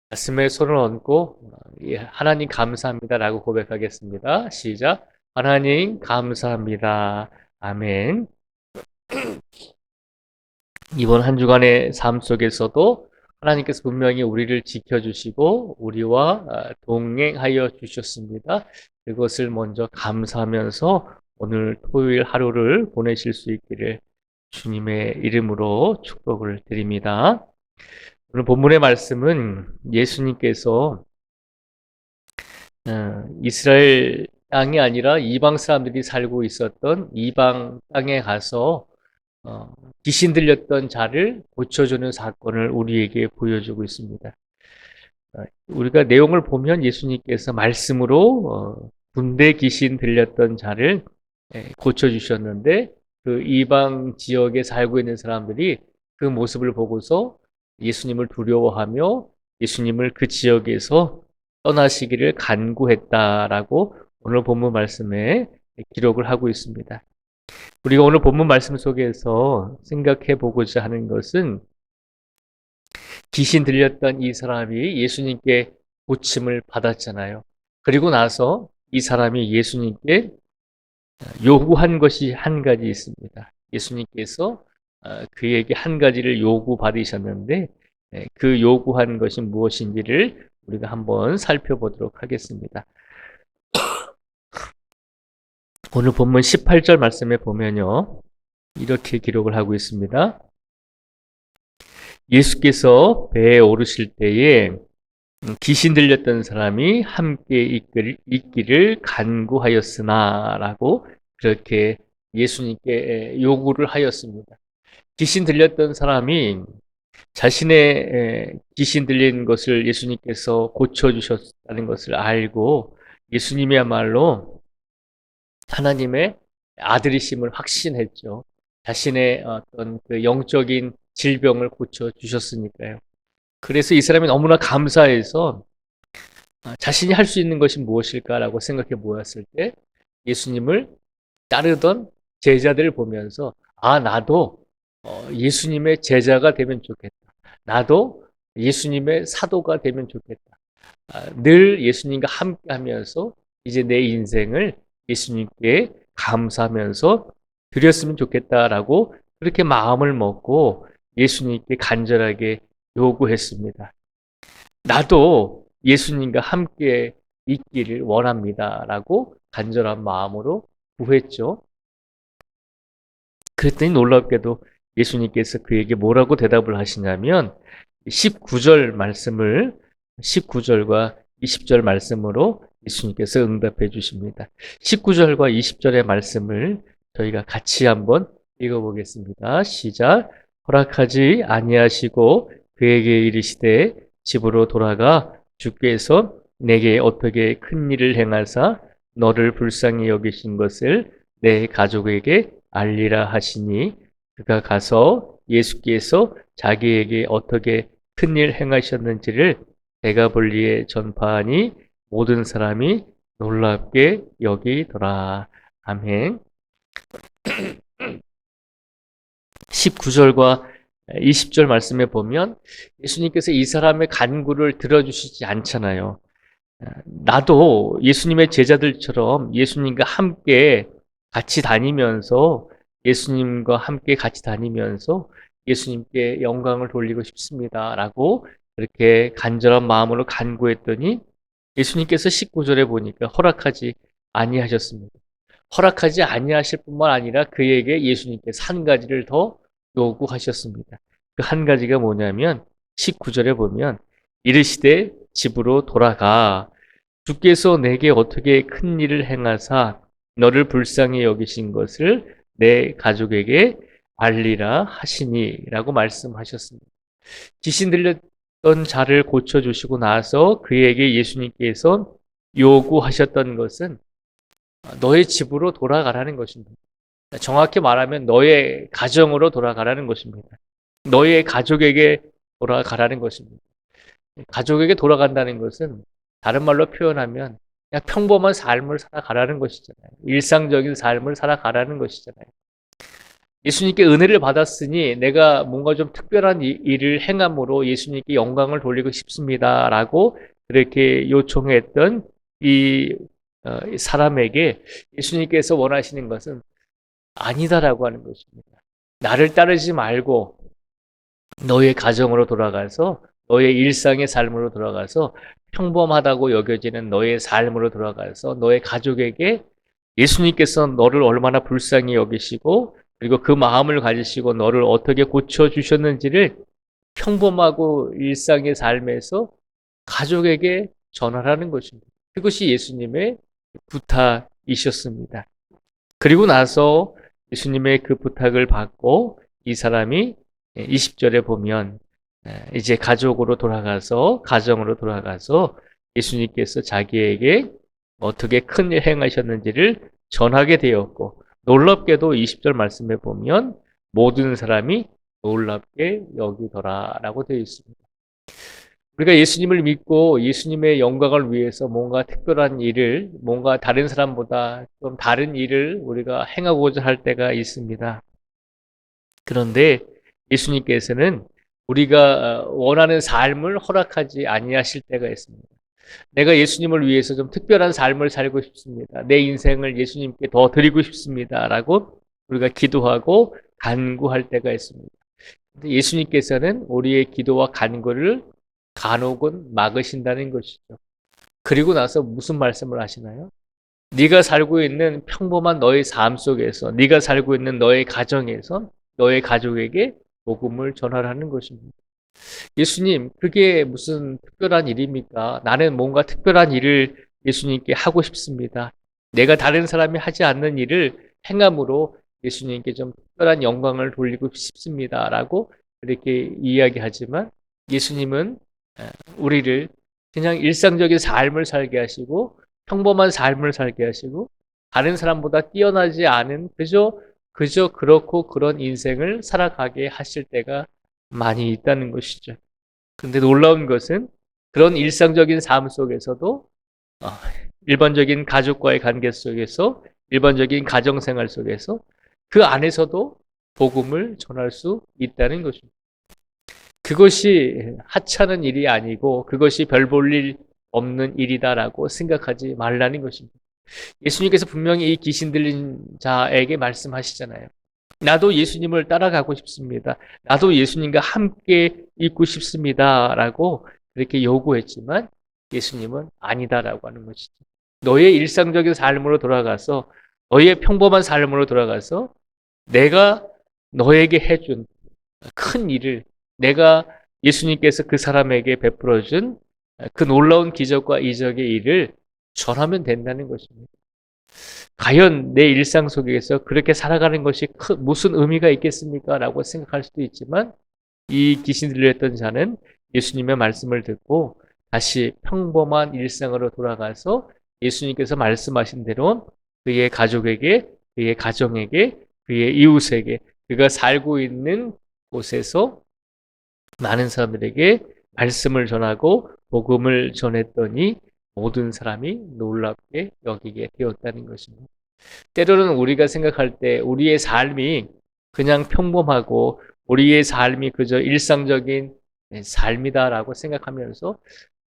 가슴에 손을 얹고 예, 하나님 감사합니다라고 고백하겠습니다. 시작. 하나님 감사합니다. 아멘. 이번 한 주간의 삶 속에서도 하나님께서 분명히 우리를 지켜주시고 우리와 동행하여 주셨습니다. 그것을 먼저 감사하면서 오늘 토요일 하루를 보내실 수 있기를 주님의 이름으로 축복을 드립니다. 오늘 본문의 말씀은 예수님께서 이스라엘 땅이 아니라 이방 사람들이 살고 있었던 이방 땅에 가서 어, 귀신 들렸던 자를 고쳐주는 사건을 우리에게 보여주고 있습니다. 우리가 내용을 보면 예수님께서 말씀으로 군대 귀신 들렸던 자를 고쳐주셨는데 그 이방 지역에 살고 있는 사람들이 그 모습을 보고서 예수님을 두려워하며 예수님을 그 지역에서 떠나시기를 간구했다라고 오늘 본문 말씀에 기록을 하고 있습니다. 우리가 오늘 본문 말씀 속에서 생각해 보고자 하는 것은 귀신 들렸던 이 사람이 예수님께 고침을 받았잖아요. 그리고 나서 이 사람이 예수님께 요구한 것이 한 가지 있습니다. 예수님께서 그에게 한 가지를 요구받으셨는데 그 요구한 것이 무엇인지를 우리가 한번 살펴보도록 하겠습니다. 오늘 본문 18절 말씀에 보면요. 이렇게 기록을 하고 있습니다. 예수께서 배에 오르실 때에 귀신 들렸던 사람이 함께 있기를 간구하였으나 라고 그렇게 예수님께 요구를 하였습니다. 귀신 들렸던 사람이 자신의 귀신 들린 것을 예수님께서 고쳐주셨다는 것을 알고 예수님이야말로 하나님의 아들이심을 확신했죠. 자신의 어떤 그 영적인 질병을 고쳐주셨으니까요. 그래서 이 사람이 너무나 감사해서 자신이 할 수 있는 것이 무엇일까라고 생각해 보았을 때 예수님을 따르던 제자들을 보면서 나도 예수님의 제자가 되면 좋겠다. 나도 예수님의 사도가 되면 좋겠다. 늘 예수님과 함께 하면서 이제 내 인생을 예수님께 감사하면서 드렸으면 좋겠다라고 그렇게 마음을 먹고 예수님께 간절하게 요구했습니다. 나도 예수님과 함께 있기를 원합니다라고 간절한 마음으로 구했죠. 그랬더니 놀랍게도 예수님께서 그에게 뭐라고 대답을 하시냐면 19절 말씀을 19절과 20절 말씀으로 예수님께서 응답해 주십니다. 19절과 20절의 말씀을 저희가 같이 한번 읽어보겠습니다. 시작. 허락하지 아니하시고 그에게 이르시되 집으로 돌아가 주께서 내게 어떻게 큰 일을 행하사 너를 불쌍히 여기신 것을 내 가족에게 알리라 하시니 그가 가서 예수께서 자기에게 어떻게 큰일 행하셨는지를 데가볼리에 전파하니 모든 사람이 놀랍게 여기더라. 아멘. 19절과 20절 말씀에 보면 예수님께서 이 사람의 간구를 들어주시지 않잖아요. 나도 예수님의 제자들처럼 예수님과 함께 같이 다니면서 예수님과 함께 같이 다니면서 예수님께 영광을 돌리고 싶습니다. 라고 그렇게 간절한 마음으로 간구했더니 예수님께서 19절에 보니까 허락하지 아니하셨습니다. 허락하지 아니하실 뿐만 아니라 그에게 예수님께서 한 가지를 더 요구하셨습니다. 그 한 가지가 뭐냐면 19절에 보면 이르시되 집으로 돌아가 주께서 내게 어떻게 큰 일을 행하사 너를 불쌍히 여기신 것을 내 가족에게 알리라 하시니라고 말씀하셨습니다. 귀신 들렸던 자를 고쳐주시고 나서 그에게 예수님께서 요구하셨던 것은 너의 집으로 돌아가라는 것입니다. 정확히 말하면 너의 가정으로 돌아가라는 것입니다. 너의 가족에게 돌아가라는 것입니다. 가족에게 돌아간다는 것은 다른 말로 표현하면 그냥 평범한 삶을 살아가라는 것이잖아요. 일상적인 삶을 살아가라는 것이잖아요. 예수님께 은혜를 받았으니 내가 뭔가 좀 특별한 일을 행함으로 예수님께 영광을 돌리고 싶습니다라고 그렇게 요청했던 이 사람에게 예수님께서 원하시는 것은 아니다라고 하는 것입니다. 나를 따르지 말고 너의 가정으로 돌아가서 너의 일상의 삶으로 돌아가서 평범하다고 여겨지는 너의 삶으로 돌아가서 너의 가족에게 예수님께서 너를 얼마나 불쌍히 여기시고 그리고 그 마음을 가지시고 너를 어떻게 고쳐주셨는지를 평범하고 일상의 삶에서 가족에게 전하라는 것입니다. 그것이 예수님의 부탁이셨습니다. 그리고 나서 예수님의 그 부탁을 받고 이 사람이 20절에 보면 이제 가정으로 돌아가서 예수님께서 자기에게 어떻게 큰 일 행하셨는지를 전하게 되었고 놀랍게도 20절 말씀에 보면 모든 사람이 놀랍게 여기더라라고 되어 있습니다. 우리가 예수님을 믿고 예수님의 영광을 위해서 뭔가 특별한 일을, 뭔가 다른 사람보다 좀 다른 일을 우리가 행하고자 할 때가 있습니다. 그런데 예수님께서는 우리가 원하는 삶을 허락하지 아니하실 때가 있습니다. 내가 예수님을 위해서 좀 특별한 삶을 살고 싶습니다. 내 인생을 예수님께 더 드리고 싶습니다라고 우리가 기도하고 간구할 때가 있습니다. 근데 예수님께서는 우리의 기도와 간구를 간혹은 막으신다는 것이죠. 그리고 나서 무슨 말씀을 하시나요? 네가 살고 있는 평범한 너의 삶 속에서, 네가 살고 있는 너의 가정에서 너의 가족에게 복음을 전하라는 것입니다. 예수님, 그게 무슨 특별한 일입니까? 나는 뭔가 특별한 일을 예수님께 하고 싶습니다. 내가 다른 사람이 하지 않는 일을 행함으로 예수님께 좀 특별한 영광을 돌리고 싶습니다라고 그렇게 이야기하지만 예수님은 우리를 그냥 일상적인 삶을 살게 하시고 평범한 삶을 살게 하시고 다른 사람보다 뛰어나지 않은 그저 그렇고 그런 인생을 살아가게 하실 때가 많이 있다는 것이죠. 근데 놀라운 것은 그런 일상적인 삶 속에서도 어, 일반적인 가족과의 관계 속에서 일반적인 가정생활 속에서 그 안에서도 복음을 전할 수 있다는 것입니다. 그것이 하찮은 일이 아니고 그것이 별 볼 일 없는 일이다라고 생각하지 말라는 것입니다. 예수님께서 분명히 이 귀신 들린 자에게 말씀하시잖아요. 나도 예수님을 따라가고 싶습니다. 나도 예수님과 함께 있고 싶습니다. 라고 그렇게 요구했지만 예수님은 아니다라고 하는 것이죠. 너의 일상적인 삶으로 돌아가서 너의 평범한 삶으로 돌아가서 내가 너에게 해준 큰 일을 내가 예수님께서 그 사람에게 베풀어준 그 놀라운 기적과 이적의 일을 전하면 된다는 것입니다. 과연 내 일상 속에서 그렇게 살아가는 것이 무슨 의미가 있겠습니까? 라고 생각할 수도 있지만 이 귀신 들렸던 자는 예수님의 말씀을 듣고 다시 평범한 일상으로 돌아가서 예수님께서 말씀하신 대로 그의 가족에게, 그의 가정에게, 그의 이웃에게, 그가 살고 있는 곳에서 많은 사람들에게 말씀을 전하고 복음을 전했더니 모든 사람이 놀랍게 여기게 되었다는 것입니다. 때로는 우리가 생각할 때 우리의 삶이 그냥 평범하고 우리의 삶이 그저 일상적인 삶이다라고 생각하면서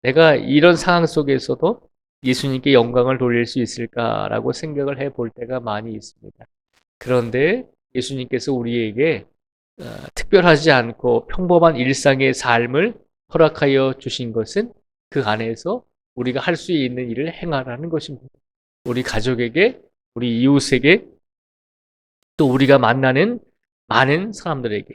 내가 이런 상황 속에서도 예수님께 영광을 돌릴 수 있을까라고 생각을 해볼 때가 많이 있습니다. 그런데 예수님께서 우리에게 특별하지 않고 평범한 일상의 삶을 허락하여 주신 것은 그 안에서 우리가 할 수 있는 일을 행하라는 것입니다. 우리 가족에게, 우리 이웃에게, 또 우리가 만나는 많은 사람들에게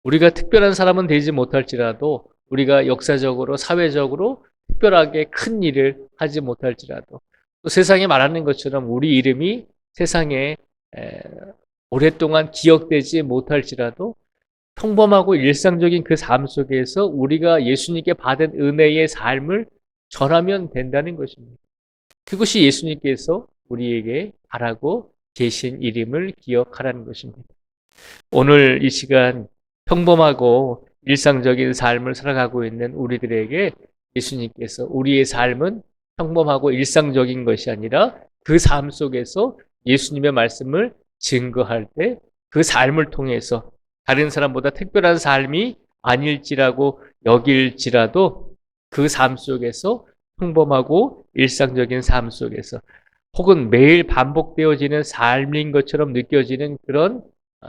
우리가 특별한 사람은 되지 못할지라도 우리가 역사적으로, 사회적으로 특별하게 큰 일을 하지 못할지라도 또 세상에 말하는 것처럼 우리 이름이 세상에 오랫동안 기억되지 못할지라도 평범하고 일상적인 그 삶 속에서 우리가 예수님께 받은 은혜의 삶을 전하면 된다는 것입니다. 그것이 예수님께서 우리에게 바라고 계신 이름을 기억하라는 것입니다. 오늘 이 시간 평범하고 일상적인 삶을 살아가고 있는 우리들에게 예수님께서 우리의 삶은 평범하고 일상적인 것이 아니라 그 삶 속에서 예수님의 말씀을 증거할 때 그 삶을 통해서 다른 사람보다 특별한 삶이 아닐지라고 여길지라도 그 삶 속에서 평범하고 일상적인 삶 속에서 혹은 매일 반복되어지는 삶인 것처럼 느껴지는 그런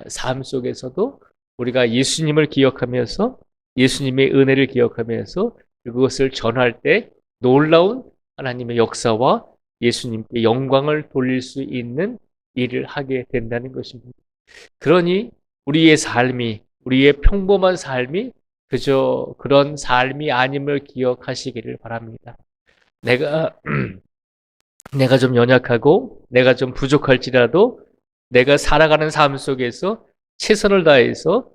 삶 속에서도 우리가 예수님을 기억하면서 예수님의 은혜를 기억하면서 그것을 전할 때 놀라운 하나님의 역사와 예수님께 영광을 돌릴 수 있는 일을 하게 된다는 것입니다. 그러니 우리의 삶이, 우리의 평범한 삶이 그저 그런 삶이 아님을 기억하시기를 바랍니다. 내가 내가 좀 연약하고 내가 좀 부족할지라도 내가 살아가는 삶 속에서 최선을 다해서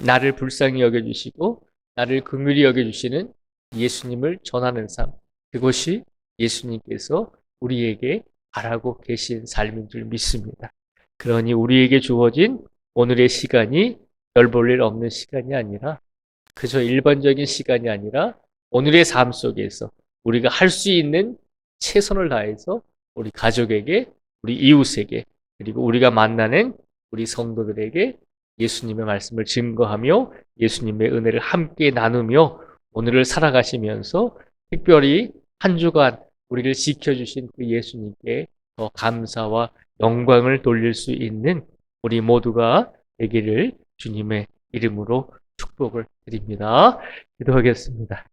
나를 불쌍히 여겨주시고 나를 긍휼히 여겨주시는 예수님을 전하는 삶. 그것이 예수님께서 우리에게 바라고 계신 삶인 줄 믿습니다. 그러니 우리에게 주어진 오늘의 시간이 별 볼 일 없는 시간이 아니라 그저 일반적인 시간이 아니라 오늘의 삶 속에서 우리가 할 수 있는 최선을 다해서 우리 가족에게, 우리 이웃에게, 그리고 우리가 만나는 우리 성도들에게 예수님의 말씀을 증거하며 예수님의 은혜를 함께 나누며 오늘을 살아가시면서 특별히 한 주간 우리를 지켜주신 그 예수님께 더 감사와 영광을 돌릴 수 있는 우리 모두가 되기를 주님의 이름으로 축복을 드립니다. 기도하겠습니다.